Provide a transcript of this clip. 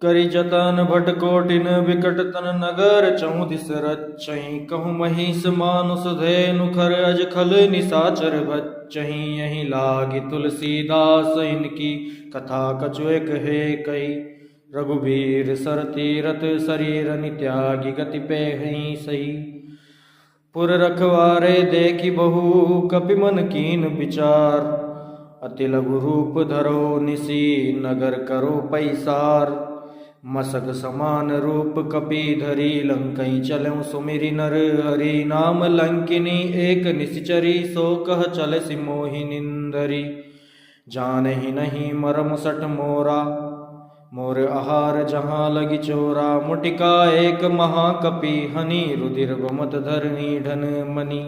करि जतन भट कोटिन विकट तन नगर चहु दिस रचहि कहु महिष मानुष धेनु खर अज खल निसाचर बचहि यही लागी तुलसीदास इनकी कथा कछु एक है कही रघुबीर सर तीरथ शरीर नित्यागी गति पे हई सही पुर रखवारे देखी बहु कपि मन कीन विचार अति लघु रूप धरो निसी नगर करो पैसार मसक समान रूप कपि धरी लंकई चलऊँ सुमिरि नर हरि नाम लंकिनी एक निश्चरी सो कह चल सिमोहि निंदरी जानहि नहीं मरम सठ मोरा मोर आहार जहाँ लगी चोरा मुटिका एक महाकपि हनि रुधिर बमत धरनी ढन मनी।